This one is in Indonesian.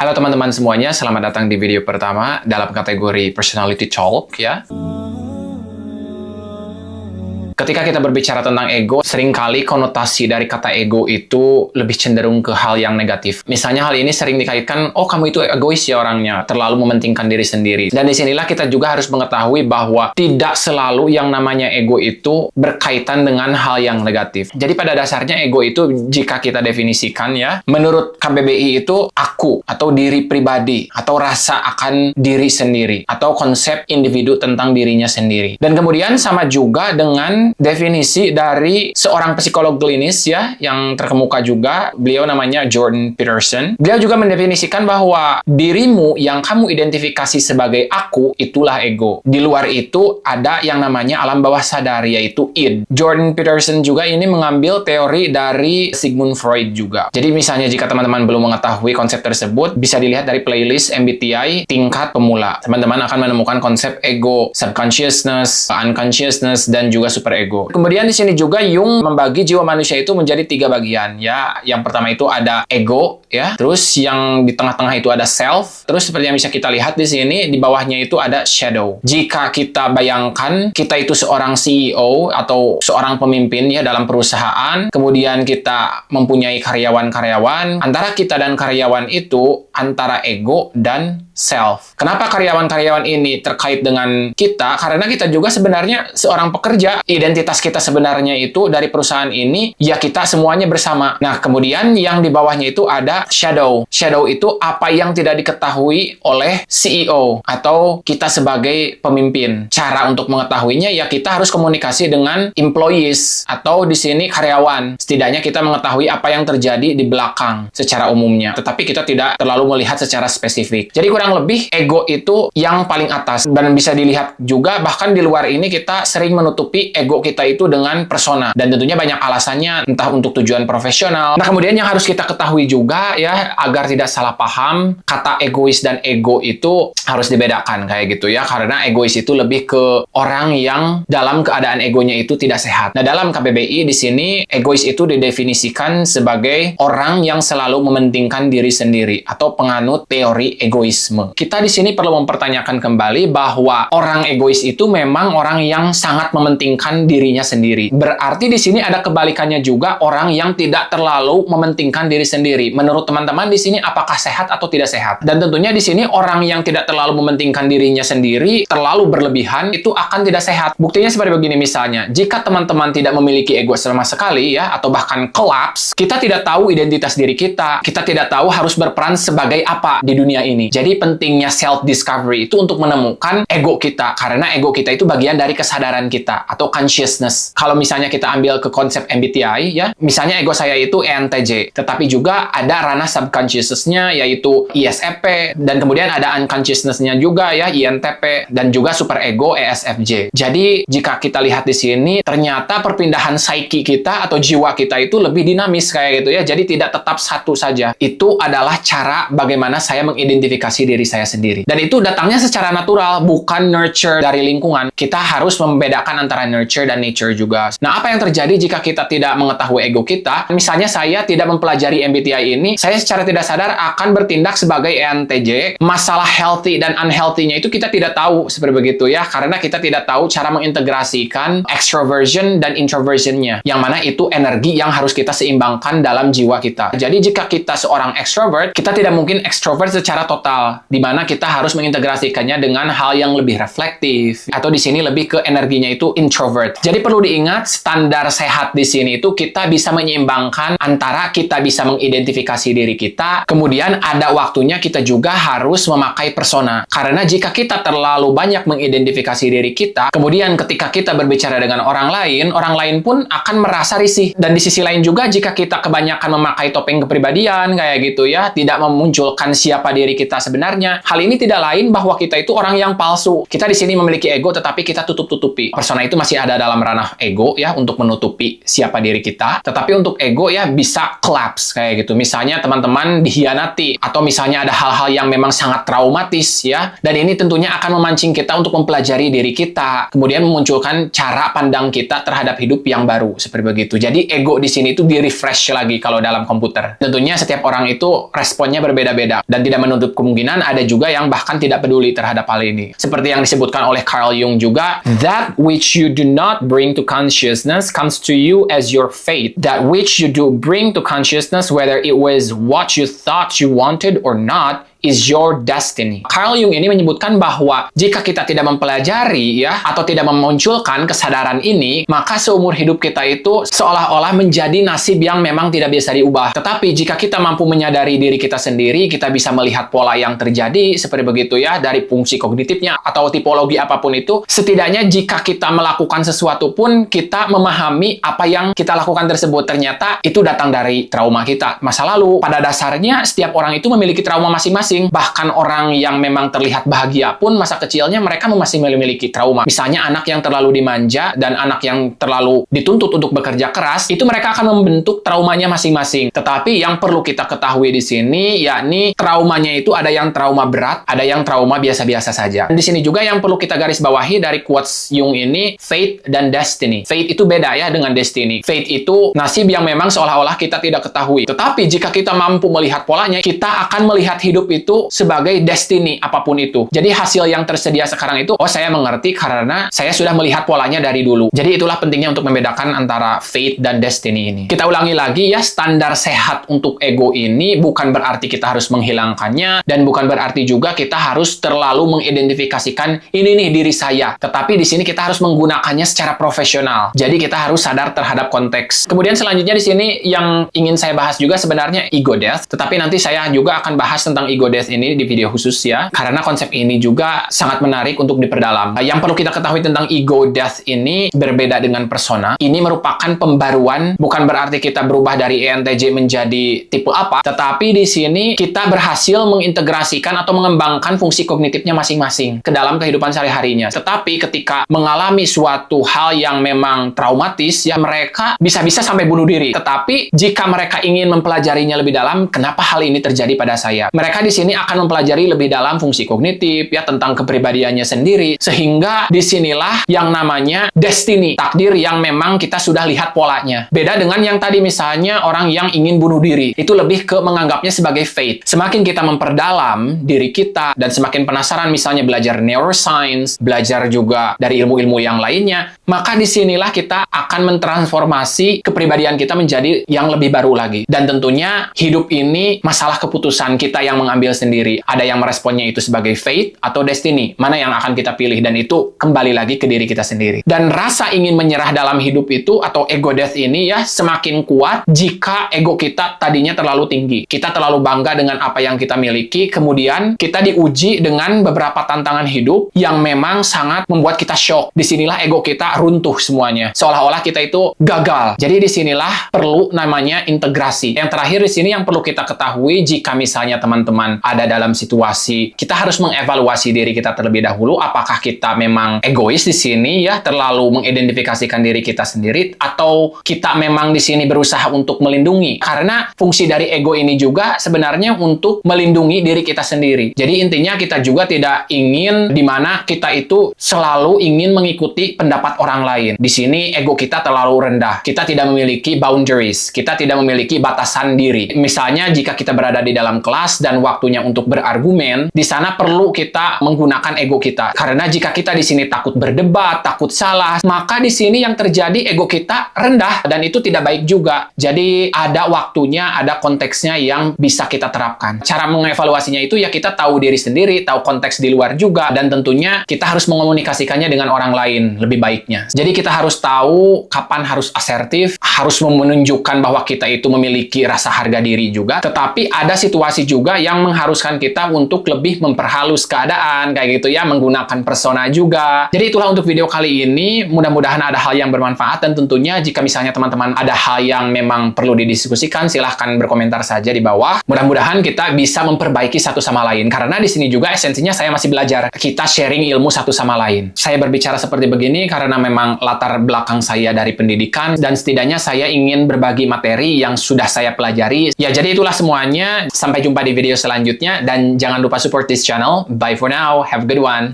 Halo teman-teman semuanya, selamat datang di video pertama dalam kategori Personality Talk ya. Ketika kita berbicara tentang ego, seringkali konotasi dari kata ego itu lebih cenderung ke hal yang negatif. Misalnya hal ini sering dikaitkan, oh kamu itu egois ya orangnya, terlalu mementingkan diri sendiri. Dan disinilah kita juga harus mengetahui bahwa tidak selalu yang namanya ego itu berkaitan dengan hal yang negatif. Jadi pada dasarnya ego itu jika kita definisikan ya, menurut KBBI itu aku atau diri pribadi atau rasa akan diri sendiri atau konsep individu tentang dirinya sendiri. Dan kemudian sama juga dengan definisi dari seorang psikolog klinis ya yang terkemuka juga, beliau namanya Jordan Peterson. Beliau juga mendefinisikan bahwa dirimu yang kamu identifikasi sebagai aku itulah ego. Di luar itu ada yang namanya alam bawah sadar yaitu id. Jordan Peterson juga ini mengambil teori dari Sigmund Freud juga. Jadi misalnya jika teman-teman belum mengetahui konsep tersebut, bisa dilihat dari playlist MBTI tingkat pemula. Teman-teman akan menemukan konsep ego, subconsciousness, unconsciousness, dan juga super ego. Kemudian di sini juga Jung membagi jiwa manusia itu menjadi 3 bagian ya. Yang pertama itu ada ego ya. Terus yang di tengah-tengah itu ada self. Terus seperti yang bisa kita lihat di sini di bawahnya itu ada shadow. Jika kita bayangkan kita itu seorang CEO atau seorang pemimpin ya dalam perusahaan, kemudian kita mempunyai karyawan-karyawan, antara kita dan karyawan itu antara ego dan self. Kenapa karyawan-karyawan ini terkait dengan kita? Karena kita juga sebenarnya seorang pekerja. Identitas kita sebenarnya itu dari perusahaan ini, ya kita semuanya bersama. Nah, kemudian yang di bawahnya itu ada shadow. Shadow itu apa yang tidak diketahui oleh CEO atau kita sebagai pemimpin. Cara untuk mengetahuinya ya kita harus komunikasi dengan employees atau di sini karyawan. Setidaknya kita mengetahui apa yang terjadi di belakang secara umumnya. Tetapi kita tidak terlalu melihat secara spesifik. Jadi kurang lebih ego itu yang paling atas dan bisa dilihat juga bahkan di luar ini kita sering menutupi ego kita itu dengan persona dan tentunya banyak alasannya entah untuk tujuan profesional. Nah kemudian yang harus kita ketahui juga ya agar tidak salah paham kata egois dan ego itu harus dibedakan kayak gitu ya karena egois itu lebih ke orang yang dalam keadaan egonya itu tidak sehat. Nah dalam KBBI di sini egois itu didefinisikan sebagai orang yang selalu mementingkan diri sendiri atau penganut teori egoisme. Kita di sini perlu mempertanyakan kembali bahwa orang egois itu memang orang yang sangat mementingkan dirinya sendiri. Berarti di sini ada kebalikannya juga orang yang tidak terlalu mementingkan diri sendiri. Menurut teman-teman di sini apakah sehat atau tidak sehat? Dan tentunya di sini orang yang tidak terlalu mementingkan dirinya sendiri, terlalu berlebihan itu akan tidak sehat. Buktinya seperti begini misalnya, jika teman-teman tidak memiliki ego sama sekali ya atau bahkan collapse, kita tidak tahu identitas diri kita tidak tahu harus berperan sebagai apa di dunia ini. Jadi pentingnya self-discovery itu untuk menemukan ego kita. Karena ego kita itu bagian dari kesadaran kita atau consciousness. Kalau misalnya kita ambil ke konsep MBTI ya, misalnya ego saya itu ENTJ. Tetapi juga ada ranah subconsciousness-nya yaitu ISFP. Dan kemudian ada unconsciousness-nya juga ya, INTP. Dan juga superego ESFJ. Jadi jika kita lihat di sini, ternyata perpindahan psyche kita atau jiwa kita itu lebih dinamis kayak gitu ya. Jadi tidak tetap satu saja. Itu adalah cara bagaimana saya mengidentifikasi diri saya sendiri. Dan itu datangnya secara natural, bukan nurture dari lingkungan. Kita harus membedakan antara nurture dan nature juga. Nah, apa yang terjadi jika kita tidak mengetahui ego kita? Misalnya saya tidak mempelajari MBTI ini, saya secara tidak sadar akan bertindak sebagai ENTJ. Masalah healthy dan unhealthy-nya itu kita tidak tahu seperti begitu ya, karena kita tidak tahu cara mengintegrasikan extroversion dan introversion-nya. Yang mana itu energi yang harus kita seimbangkan dalam jiwa kita. Jadi jika kita seorang extrovert, kita tidak mungkin extrovert secara total, di mana kita harus mengintegrasikannya dengan hal yang lebih reflektif atau di sini lebih ke energinya itu introvert. Jadi perlu diingat standar sehat di sini itu kita bisa menyeimbangkan antara kita bisa mengidentifikasi diri kita, kemudian ada waktunya kita juga harus memakai persona. Karena jika kita terlalu banyak mengidentifikasi diri kita, kemudian ketika kita berbicara dengan orang lain pun akan merasa risih. Dan di sisi lain juga jika kita kebanyakan memakai topeng kepribadian kayak gitu ya, tidak memunculkan siapa diri kita sebenarnya, sebenarnya. Hal ini tidak lain bahwa kita itu orang yang palsu. Kita di sini memiliki ego, tetapi kita tutup-tutupi. Persona itu masih ada dalam ranah ego ya, untuk menutupi siapa diri kita. Tetapi untuk ego ya bisa collapse kayak gitu. Misalnya teman-teman dikhianati, atau misalnya ada hal-hal yang memang sangat traumatis ya. Dan ini tentunya akan memancing kita untuk mempelajari diri kita. Kemudian memunculkan cara pandang kita terhadap hidup yang baru. Seperti begitu. Jadi ego di sini itu di-refresh lagi kalau dalam komputer. Tentunya setiap orang itu responnya berbeda-beda. Dan tidak menutup kemungkinan ada juga yang bahkan tidak peduli terhadap hal ini. Seperti yang disebutkan oleh Carl Jung juga, that which you do not bring to consciousness comes to you as your fate. That which you do bring to consciousness, whether it was what you thought you wanted or not, is your destiny. Carl Jung ini menyebutkan bahwa jika kita tidak mempelajari ya, atau tidak memunculkan kesadaran ini, maka seumur hidup kita itu seolah-olah menjadi nasib yang memang tidak bisa diubah. Tetapi jika kita mampu menyadari diri kita sendiri, kita bisa melihat pola yang terjadi seperti begitu ya, dari fungsi kognitifnya atau tipologi apapun itu. Setidaknya jika kita melakukan sesuatu pun, kita memahami apa yang kita lakukan tersebut ternyata itu datang dari trauma kita masa lalu. Pada dasarnya setiap orang itu memiliki trauma masing-masing. Bahkan orang yang memang terlihat bahagia pun masa kecilnya mereka masih memiliki trauma. Misalnya anak yang terlalu dimanja dan anak yang terlalu dituntut untuk bekerja keras, itu mereka akan membentuk traumanya masing-masing. Tetapi yang perlu kita ketahui di sini, yakni traumanya itu ada yang trauma berat, ada yang trauma biasa-biasa saja. Dan di sini juga yang perlu kita garis bawahi dari quotes Jung ini, fate dan destiny. Fate itu beda ya dengan destiny. Fate itu nasib yang memang seolah-olah kita tidak ketahui. Tetapi jika kita mampu melihat polanya, kita akan melihat hidup itu sebagai destiny apapun itu. Jadi hasil yang tersedia sekarang itu, oh saya mengerti karena saya sudah melihat polanya dari dulu. Jadi itulah pentingnya untuk membedakan antara fate dan destiny ini. Kita ulangi lagi ya, standar sehat untuk ego ini bukan berarti kita harus menghilangkannya, dan bukan berarti juga kita harus terlalu mengidentifikasikan ini nih diri saya. Tetapi di sini kita harus menggunakannya secara profesional. Jadi kita harus sadar terhadap konteks. Kemudian selanjutnya di sini yang ingin saya bahas juga sebenarnya ego death, tetapi nanti saya juga akan bahas tentang ego death ini di video khusus ya, karena konsep ini juga sangat menarik untuk diperdalam. Yang perlu kita ketahui tentang ego death ini berbeda dengan persona. Ini merupakan pembaruan, bukan berarti kita berubah dari ENTJ menjadi tipe apa, tetapi di sini kita berhasil mengintegrasikan atau mengembangkan fungsi kognitifnya masing-masing ke dalam kehidupan sehari-harinya. Tetapi ketika mengalami suatu hal yang memang traumatis ya, mereka bisa-bisa sampai bunuh diri. Tetapi jika mereka ingin mempelajarinya lebih dalam, kenapa hal ini terjadi pada saya? Mereka di sini akan mempelajari lebih dalam fungsi kognitif ya, tentang kepribadiannya sendiri, sehingga disinilah yang namanya destiny, takdir yang memang kita sudah lihat polanya. Beda dengan yang tadi misalnya orang yang ingin bunuh diri, itu lebih ke menganggapnya sebagai fate. Semakin kita memperdalam diri kita dan semakin penasaran, misalnya belajar neuroscience, belajar juga dari ilmu-ilmu yang lainnya, maka disinilah kita akan mentransformasi kepribadian kita menjadi yang lebih baru lagi. Dan tentunya hidup ini masalah keputusan kita yang mengambil sendiri. Ada yang meresponnya itu sebagai fate atau destiny. Mana yang akan kita pilih, dan itu kembali lagi ke diri kita sendiri. Dan rasa ingin menyerah dalam hidup itu atau ego death ini ya semakin kuat jika ego kita tadinya terlalu tinggi. Kita terlalu bangga dengan apa yang kita miliki, kemudian kita diuji dengan beberapa tantangan hidup yang memang sangat membuat kita shock. Disinilah ego kita runtuh semuanya. Seolah-olah kita itu gagal. Jadi disinilah perlu namanya integrasi. Yang terakhir di sini yang perlu kita ketahui, jika misalnya teman-teman ada dalam situasi, kita harus mengevaluasi diri kita terlebih dahulu. Apakah kita memang egois di sini ya, terlalu mengidentifikasikan diri kita sendiri, atau kita memang di sini berusaha untuk melindungi? Karena fungsi dari ego ini juga sebenarnya untuk melindungi diri kita sendiri. Jadi intinya kita juga tidak ingin di mana kita itu selalu ingin mengikuti pendapat orang lain. Di sini ego kita terlalu rendah. Kita tidak memiliki boundaries. Kita tidak memiliki batasan diri. Misalnya jika kita berada di dalam kelas dan waktunya untuk berargumen, di sana perlu kita menggunakan ego kita. Karena jika kita di sini takut berdebat, takut salah, maka di sini yang terjadi ego kita rendah, dan itu tidak baik juga. Jadi ada waktunya, ada konteksnya yang bisa kita terapkan. Cara mengevaluasinya itu ya kita tahu diri sendiri, tahu konteks di luar juga, dan tentunya kita harus mengomunikasikannya dengan orang lain lebih baiknya. Jadi kita harus tahu kapan harus asertif, harus menunjukkan bahwa kita itu memiliki rasa harga diri juga, tetapi ada situasi juga yang mengharuskan kita untuk lebih memperhalus keadaan, kayak gitu ya, menggunakan persona juga. Jadi itulah untuk video kali ini. Mudah-mudahan ada hal yang bermanfaat, dan tentunya jika misalnya teman-teman ada hal yang memang perlu didiskusikan, silahkan berkomentar saja di bawah. Mudah-mudahan kita bisa memperbaiki satu sama lain, karena di sini juga esensinya saya masih belajar. Kita sharing ilmu satu sama lain. Saya berbicara seperti begini karena memang latar belakang saya dari pendidikan, dan setidaknya saya ingin berbagi materi yang sudah saya pelajari. Ya, jadi itulah semuanya. Sampai jumpa di video selanjutnya, dan jangan lupa support this channel. Bye for now. Have a good one.